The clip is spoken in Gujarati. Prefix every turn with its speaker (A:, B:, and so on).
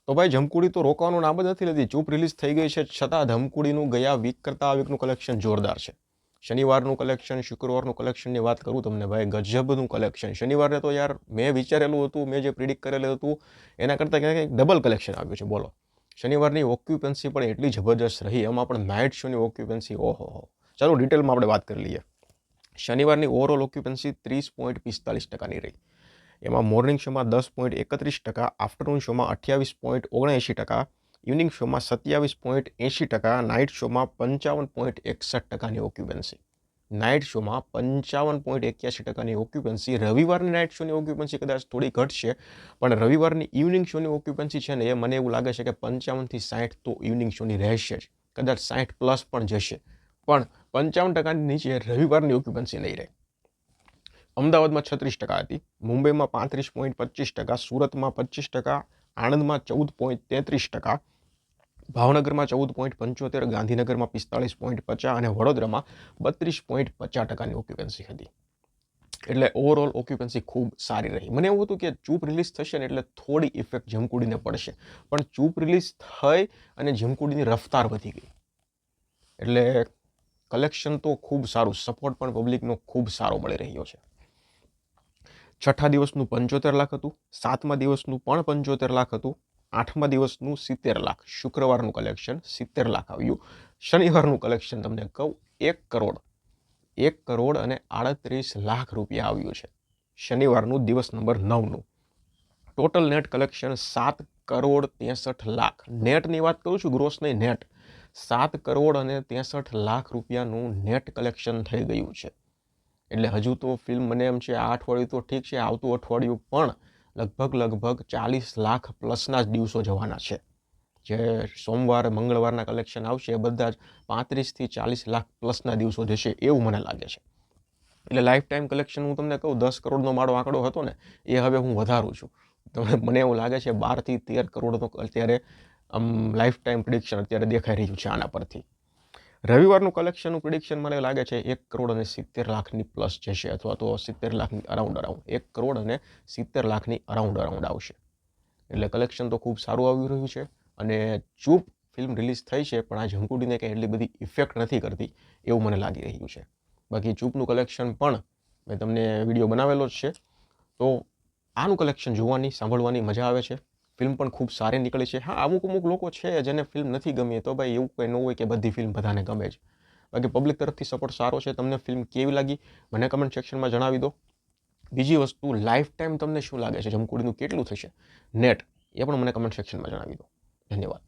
A: તો ભાઈ જમકુડી તો રોકવાનું નામ જ નથી લેતી. ચૂપ રિલીઝ થઈ ગઈ છે છતાં જમકુડીનું ગયા વીક કરતાં આ વીકનું કલેક્શન જોરદાર છે. શનિવારનું કલેક્શન, શુક્રવારનું કલેક્શનની વાત કરું તમને ભાઈ, ગજબનું કલેક્શન. શનિવારે તો યાર મેં વિચારેલું હતું, મેં જે પ્રિડિક્ટ કરેલું હતું એના કરતાં ક્યાંક ડબલ કલેક્શન આવ્યું છે. બોલો, શનિવારની ઓક્યુપન્સી પણ એટલી જબરજસ્ત રહી, એમાં પણ નાઇટ શોની ઓક્યુપન્સી ઓહો. ચાલો ડિટેલમાં આપણે વાત કરી લઈએ. શનિવારની ઓવરઓલ ઓક્યુપન્સી 30.45%ની રહી. એમાં મોર્નિંગ શોમાં 10.31%, આફ્ટરનૂન શોમાં 28.79%, ઇવનિંગ શોમાં 27.80%, નાઇટ શોમાં 55.61%ની ઓક્યુપન્સી. નાઇટ શોમાં 55.81%ની ઓક્યુપન્સી. રવિવારની નાઇટ શોની ઓક્યુપન્સી કદાચ થોડી ઘટશે, પણ રવિવારની ઇવનિંગ શોની ઓક્યુપન્સી છે ને, એ મને એવું લાગે છે કે 55 થી 60 તો ઇવનિંગ શોની રહેશે જ, કદાચ 60+ પણ જશે, પણ 55%ની નીચે રવિવારની ઓક્યુપન્સી નહીં રહે. અમદાવાદમાં 36% હતી, મુંબઈમાં 35.25%, સુરતમાં 25%, આણંદમાં 14.33%, ભાવનગરમાં 14.75%, ગાંધીનગરમાં 45.50% અને વડોદરામાં 32.50%ની ઓક્યુપન્સી હતી. એટલે ઓવરઓલ ઓક્યુપન્સી ખૂબ સારી રહી. મને એવું હતું કે ચૂપ રિલીઝ થશે ને એટલે થોડી ઇફેક્ટ જમકુડીને પડશે, પણ ચૂપ રિલીઝ થઈ અને જમકુડીની રફતાર વધી ગઈ. એટલે કલેક્શન તો ખૂબ સારું, સપોર્ટ પણ પબ્લિકનો ખૂબ સારો મળી રહ્યો છે. છઠ્ઠા દિવસનું 75 લાખ હતું, સાતમા દિવસનું પણ 75 લાખ હતું, આઠમા દિવસનું 70 લાખ, શુક્રવારનું કલેક્શન 70 લાખ આવ્યું. શનિવારનું કલેક્શન તમને કહું 1 કરોડ અને 38 લાખ રૂપિયા આવ્યું છે. શનિવારનું દિવસ નંબર 9નું ટોટલ નેટ કલેક્શન 7,63,00,000. નેટની વાત કરું છું, ગ્રોસ નહીં, નેટ 7,63,00,000 રૂપિયાનું નેટ કલેક્શન થઈ ગયું છે. એટલે હજુ તો ફિલ્મ મને એમ છે આ અઠવાડિયું તો ઠીક છે, આવતું અઠવાડિયું પણ લગભગ 40 લાખ પ્લસના જ દિવસો જવાના છે. જે સોમવાર મંગળવારના કલેક્શન આવશે એ બધા જ 35 થી 40 લાખ પ્લસના દિવસો જશે એવું મને લાગે છે. એટલે લાઈફ ટાઈમ કલેક્શન હું તમને કહું 10 કરોડનો મારો આંકડો હતો ને, એ હવે હું વધારું છું. મને એવું લાગે છે 12 થી 13 કરોડનો અત્યારે લાઈફ ટાઈમ પ્રિડિક્શન અત્યારે દેખાઈ રહ્યું છે આના પરથી. રવિવારનું કલેક્શનનું પ્રિડિક્શન મને લાગે છે 1 કરોડ અને 70 લાખની પ્લસ જશે, અથવા તો 70 લાખની અરાઉન્ડ 1 કરોડ અને 70 લાખની અરાઉન્ડ આવશે. એટલે કલેક્શન તો ખૂબ સારું આવી રહ્યું છે. અને ચૂપ ફિલ્મ રિલીઝ થઈ છે, પણ આ જમકુડીને કંઈ એટલી બધી ઇફેક્ટ નથી કરતી એવું મને લાગી રહ્યું છે. બાકી ચૂપનું કલેક્શન પણ મેં તમને વિડીયો બનાવેલો જ છે, તો આનું કલેક્શન જોવાની સાંભળવાની મજા આવે છે. ફિલ્મ પણ ખૂબ સારી નીકળી છે. હા, અમુક લોકો છે જેને ફિલ્મ નથી ગમી, તો ભાઈ એવું કંઈ ન હોય કે બધી ફિલ્મ બધાને ગમે છે. બાકી પબ્લિક તરફથી સપોર્ટ સારો છે. તમને ફિલ્મ કેવી લાગી મને કમેન્ટ સેક્શનમાં જણાવી દો. બીજી વસ્તુ, લાઈફ ટાઈમ તમને શું લાગે છે જમકુડીનું કેટલું થશે નેટ, એ પણ મને કમેન્ટ સેક્શનમાં જણાવી દો. ધન્યવાદ.